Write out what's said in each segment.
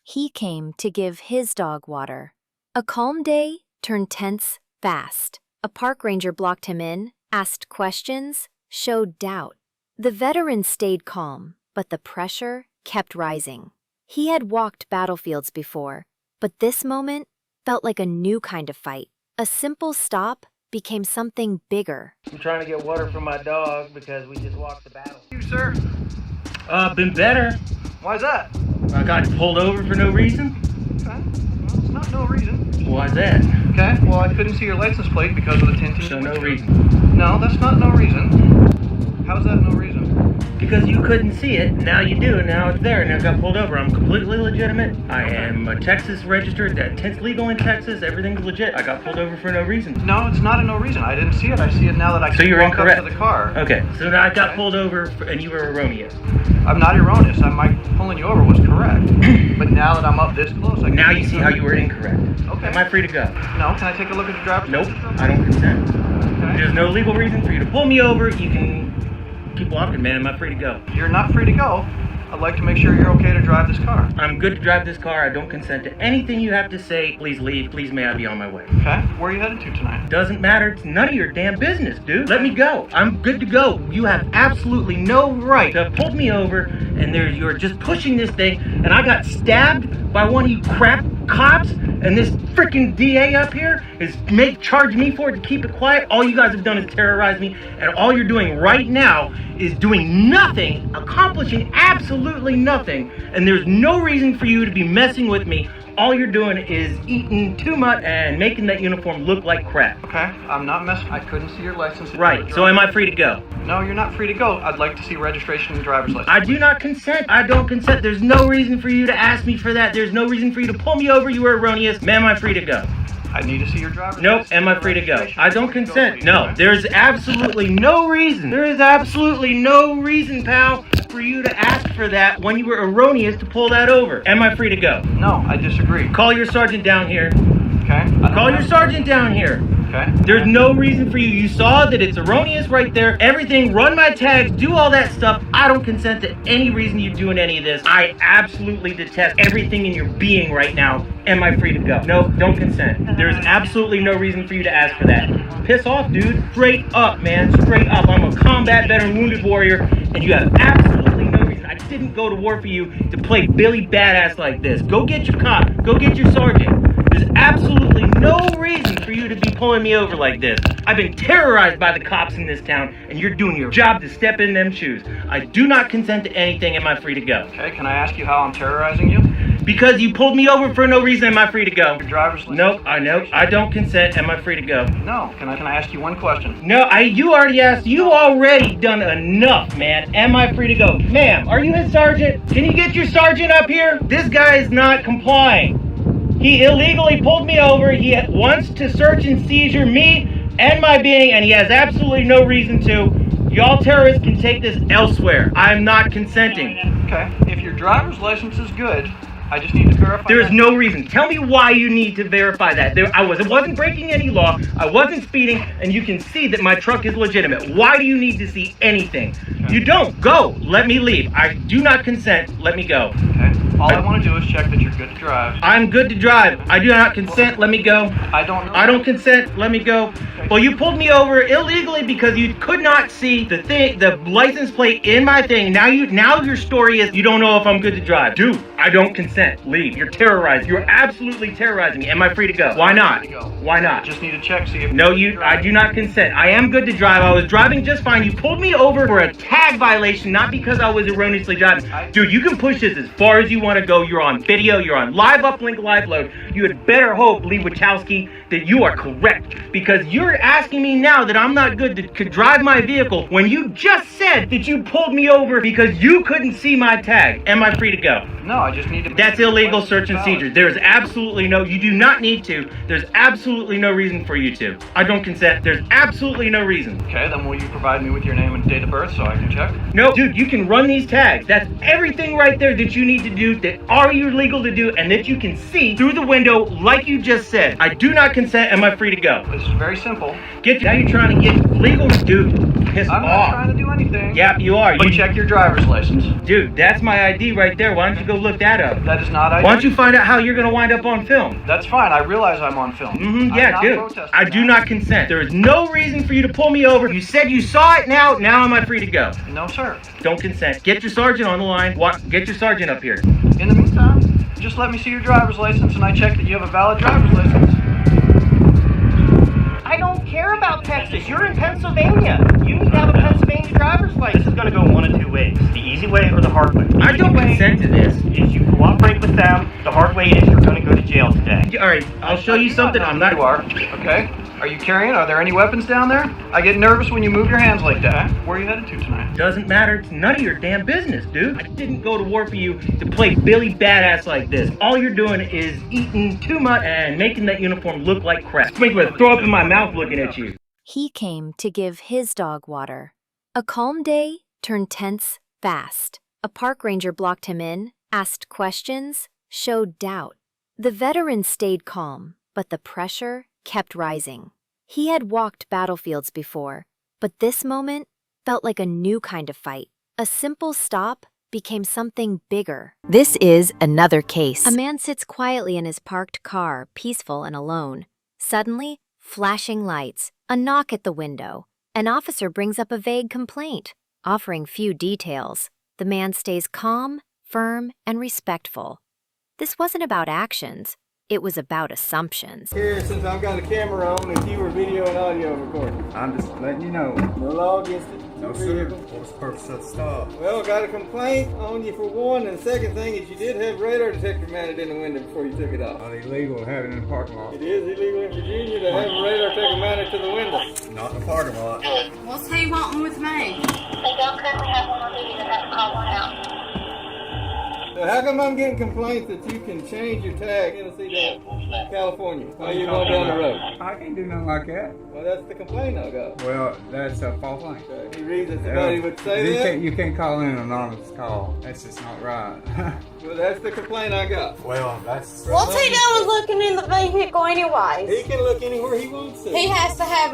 He came to give his dog water. A calm day turned tense fast. A park ranger blocked him in, asked questions, showed doubt. The veteran stayed calm, but the pressure kept rising. He had walked battlefields before, but this moment felt like a new kind of fight. A simple stop became something bigger. I'm trying to get water for my dog because we just walked the battle. You, sir? Been better. Why's that? I got pulled over for no reason. Okay. Well, it's not no reason. Why's that? Okay. Well, I couldn't see your license plate because of the tinting. So no windshield. reason. No, that's not no reason. How's that no reason? Because you couldn't see it, now you do, and now it's there, and I got pulled over. I'm completely legitimate. I am a Texas registered, tint's legal in Texas, everything's legit. I got pulled over for no reason. No, it's not a no reason. I didn't see it. I see it now that I So you're walk incorrect. up to the car. Okay, so now I got pulled over and you were erroneous. I'm not erroneous. My pulling you over was correct. But now that I'm up this close, I can Now you see how you were incorrect. Okay. Am I free to go? No, can I take a look at your driver's Nope, license? I don't consent. Okay. There's no legal reason for you to pull me over. You can keep walking, man. Am I free to go? You're not free to go. I'd like to make sure you're okay to drive this car. I'm good to drive this car. I don't consent to anything you have to say. Please leave. Please may I be on my way. Okay. Where are you headed to tonight? Doesn't matter. It's none of your damn business, dude. Let me go. I'm good to go. You have absolutely no right to pull me over, and you're just pushing this thing, and I got stabbed by one of you crap cops, and this freaking DA up here is charge me for it to keep it quiet. All you guys have done is terrorize me, and all you're doing right now is doing nothing, accomplishing absolutely nothing, and there's no reason for you to be messing with me. All you're doing is eating too much and making that uniform look like crap. Okay. I'm not messing. I couldn't see your license. Right, so am I free to go? No, you're not free to go. I'd like to see registration and driver's license. I do not consent. I don't consent. There's no reason for you to ask me for that. There's no reason for you to pull me over. You were erroneous. Ma'am, I'm free to go. I need to see your driver's Nope, license. am I and free to go? registration I don't before you go, consent. please, No, okay? there's absolutely no reason. There is absolutely no reason, pal, for you to ask for that when you were erroneous to pull that over. Am I free to go? No, I disagree. Call your sergeant down here. Okay. Call your sergeant down here. Okay. There's no reason for you. You saw that it's erroneous right there. Everything, run my tags, do all that stuff. I don't consent to any reason you're doing any of this. I absolutely detest everything in your being right now. Am I free to go? No, don't consent. There's absolutely no reason for you to ask for that. Piss off, dude. Straight up, man. Straight up. I'm a combat veteran wounded warrior, and you have absolutely no reason. I didn't go to war for you to play Billy Badass like this. Go get your cop. Go get your sergeant. There's absolutely no reason for you to be pulling me over like this. I've been terrorized by the cops in this town, and you're doing your job to step in them shoes. I do not consent to anything. Am I free to go? Okay, can I ask you how I'm terrorizing you? Because you pulled me over for no reason. Am I free to go? Your driver's license? Nope, I don't consent. Am I free to go? No. Can I ask you one question? No, you already asked. You already done enough, man. Am I free to go? Ma'am, are you his sergeant? Can you get your sergeant up here? This guy is not complying. He illegally pulled me over. He wants to search and seizure me and my being, and he has absolutely no reason to. Y'all terrorists can take this elsewhere. I'm not consenting. Okay. If your driver's license is good, I just need to verify. There's that. no reason. Tell me why you need to verify that. I wasn't breaking any law. I wasn't speeding, and you can see that my truck is legitimate. Why do you need to see anything? Okay. You don't. Go. Let me leave. I do not consent. Let me go. Okay. All I want to do is check that you're good to drive. I'm good to drive. I do not consent. Let me go. I don't know. I don't consent. Let me go. Well, you pulled me over illegally because you could not see the license plate in my thing. Now your story is you don't know if I'm good to drive. Dude, I don't consent. Leave. You're terrorizing. You're absolutely terrorizing me. Am I free to go? Why not? Why not? Just need to check, see if. No, I do not consent. I am good to drive. I was driving just fine. You pulled me over for a tag violation, not because I was erroneously driving. Dude, you can push this as far as you want to go. You're on video. You're on live uplink, live load. You had better hope, Lee Wachowski, that you are correct, because you're asking me now that I'm not good to drive my vehicle when you just said that you pulled me over because you couldn't see my tag. Am I free to go? No, I just need to. That's illegal search and seizure. There's absolutely no, you do not need to. There's absolutely no reason for you to. I don't consent. There's absolutely no reason. Okay, then will you provide me with your name and date of birth so I can check? No, dude, you can run these tags. That's everything right there that you need to do, that are you legal to do, and that you can see through the window like you just said. I do not consent. Am I free to go? This is very simple. Now you're trying to get legal, dude. pissed I'm off. not trying to do anything. Yep, you are. But check your driver's license. Dude, that's my ID right there. Why don't you go look that up? That is not ID. Why don't you find out how you're going to wind up on film? That's fine. I realize I'm on film. Yeah, dude. I do not consent. There is no reason for you to pull me over. You said you saw it now. Now am I free to go? No, sir. Don't consent. Get your sergeant on the line. Get your sergeant up here. In the meantime, just let me see your driver's license and I check that you have a valid driver's license. I don't care about Texas. You're in Pennsylvania. You need to have a Pennsylvania driver's license. This is going to go one of two ways. The easy way or the hard way. The I don't easy way consent to this. is you cooperate with them. The hard way is you're going to go to jail today. All right, I'll show you something. I'm not. You are. Okay. Are you carrying? Are there any weapons down there? I get nervous when you move your hands like that. Where are you headed to tonight? Doesn't matter. It's none of your damn business, dude. I didn't go to war for you to play Billy Badass like this. All you're doing is eating too much and making that uniform look like crap. Make me throw up in my mouth looking at you. He came to give his dog water. A calm day turned tense fast. A park ranger blocked him in, asked questions, showed doubt. The veteran stayed calm, but the pressure kept rising. He had walked battlefields before, but this moment felt like a new kind of fight. A simple stop became something bigger. This is another case. A man sits quietly in his parked car, peaceful and alone. Suddenly, flashing lights, a knock at the window. An officer brings up a vague complaint, offering few details. The man stays calm, firm, and respectful. This wasn't about actions. It was about assumptions. Here, since I've got a camera on, if you were video and audio recording. I'm just letting you know. No law against it. No, sir. What's the purpose of the stop? Well, I got a complaint on you for one, and the second thing is you did have radar detector mounted in the window before you took it off. Not illegal to have it in the parking lot. It is illegal in Virginia to have a radar detector mounted to the window. Not in the parking lot. What's he wanting with me? They don't currently have one on duty, they have to call one out. So how come I'm getting complaints that you can change your tag Tennessee to California while you're going down the road? I can't do nothing like that. Well, that's the complaint I got. Well, that's a false thing. Any reason somebody would say you that? You can't call in an anonymous call. That's just not right. Well, that's the complaint I got. Well, that's... What's he doing looking in the vehicle anyways? He can look anywhere he wants to. He has to have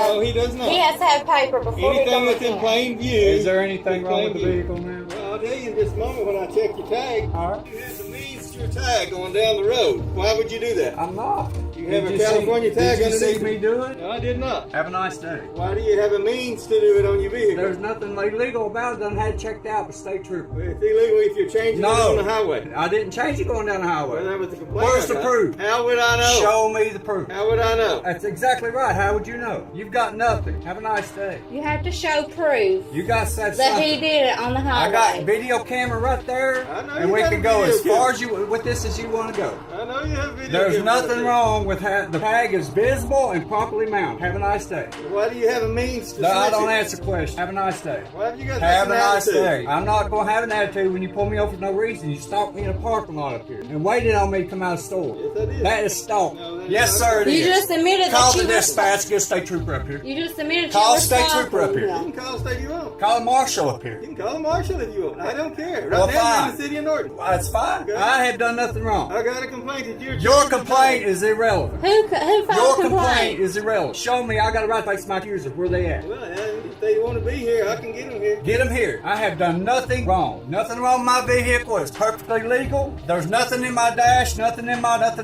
No, he does not. He has to have paper before Anything he that's goes in in. plain view. Is there anything in wrong with plain the view. vehicle now? Well, I'll tell you in just a moment when I check your tag. All right. You have the means to your tag going down the road. Why would you do that? I'm not. You have a California tag Did you see underneath me it. do it? No, I did not. Have a nice day. Why do you have a means to do it on your vehicle? There's nothing illegal about it. Done had it checked out by state trooper. Well, it's illegal if you're changing it on the highway. I didn't change it going down the highway. Well, that was the complaint. Where's I the got. proof? How would I know? Show me the proof. How would I know? That's exactly right. How would you know? You've got nothing. Have a nice day. You have to show proof You got that that he something. did it on the highway. I got video camera right there, I know and you we got can a go video as far as you with this as you want to go. I know you have video. There's cameras nothing out wrong with the tag is visible and properly mounted. Have a nice day. there. Why do you have a means to No, I switch don't it? answer questions. Have a nice day. Why have you got Have a such an nice attitude? day. I'm not going to have an attitude when you pull me over for no reason. You stopped me in a parking lot up here and waited on me to come out of the store. Yes, I did. That is stalking. No, that is Yes, not. sir, it is. You just admitted Call that the you were- dispatch, get a state trooper up here. You just admitted Call you were state trooper up stalking here. You him. can call state if you want. Call a marshal up here. You can call a marshal if you want. I don't care. Right Well, now, you're fine. in the city of Norton. That's fine. Okay. I have done nothing wrong. I got a complaint that you're. Your complaint is irrelevant. Who filed Your a complaint complaint? is irrelevant. Show me I got a right to face my accusers. Where they at? Well, if they want to be here, I can get them here. Get them here. I have done nothing wrong. Nothing wrong with my vehicle. It's perfectly legal. There's nothing in my dash. Nothing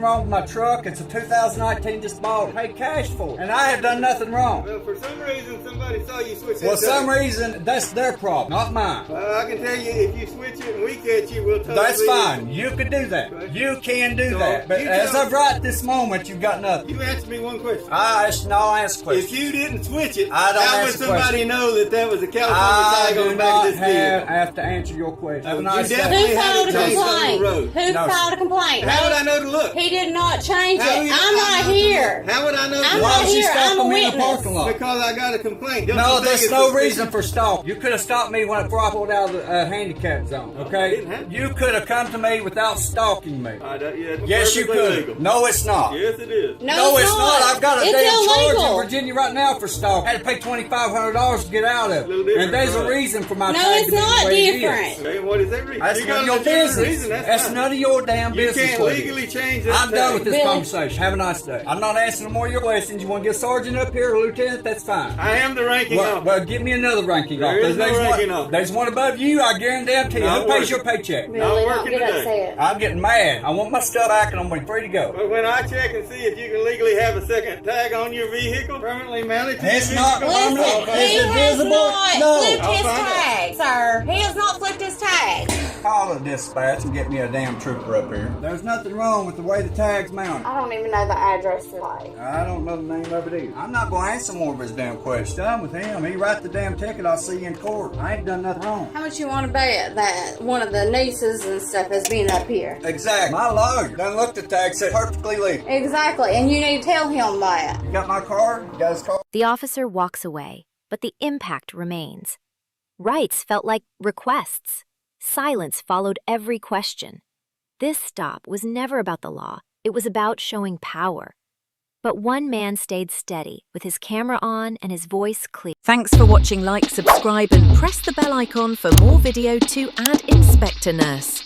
wrong with my truck. It's a 2019 just bought. Paid cash for it. And I have done nothing wrong. Well, for some reason, somebody saw you switch Well, that some tag. reason, that's their problem, not mine. Well, I can tell you, if you switch it and we catch you, we'll totally. That's fine. You could do that. You can do So, that. But you as tell- of right this moment, you've got nothing. You answer me one question. I'll answer questions. If you didn't switch it, I don't how would answer somebody questions. know that that was a California I tag on do the back not of this vehicle? have to answer your question. Have a You nice day. definitely- Who filed a had it changed on the complaint? road. Who No, filed a complaint? How would I know to look? He did not change How it. would you- I'm not here. How would I know? I'm to Why not look? was you here. I'm a stopping me in the witness. parking lot? Because I got a complaint. Don't you No, think there's it's no suspicious? reason for stop. You could have stopped me before I pulled out of the handicap zone, I okay? didn't have to. You could have come to me without stalking me. Yeah, it's Yes, you perfectly could. legal. No, it's not. Yes, it is. No, it's not. I've got a It's damn charge illegal. in Virginia right now for stalking. I had to pay $2,500 cars to get out of it. And there's a reason for my No, tag it's to be the not way it is. different. Okay, what is that reason? That's You none got of your a legitimate business. reason, That's fine. none of your damn You business. can't lady. legally change that I'm done with this Bill. conversation. Have a nice day. I'm not answering no more of your questions. You want to get sergeant up here or lieutenant? That's fine. I am the ranking Well, officer. give me another ranking There officer. is no ranking officer. There's one above you. I guarantee you. Not Who pays working. your paycheck? Billy, don't working get today. upset. I'm getting mad. I want my stuff back and I'm going to be free to go. But when I check and see if you can legally have a second tag on your vehicle, permanently mounted to It's your not vehicle, permanent. Listen, Is he it has visible? not No. flipped I'll his find out. tag, sir. He has not flipped his tag. Call a dispatch and get me a damn trooper up here. There's nothing wrong with the way the tag's mounted. I don't even know the address to like. I don't know the name of it either. I'm not going to answer more of his damn questions. Done with him. He write the damn ticket. I'll see you in court. I ain't done nothing wrong. How much you want to bet that one of the nieces and stuff has been up here? Exactly. My lawyer done looked at the tag, said perfectly legal. Exactly, and you need to tell him that. You got my card? You got his card? The officer walks away, but the impact remains. Rights felt like requests. Silence followed every question. This stop was never about the law. It was about showing power. But one man stayed steady, with his camera on and his voice clear. Thanks for watching. Like, subscribe and press the bell icon for more video to add Inspector Nurse.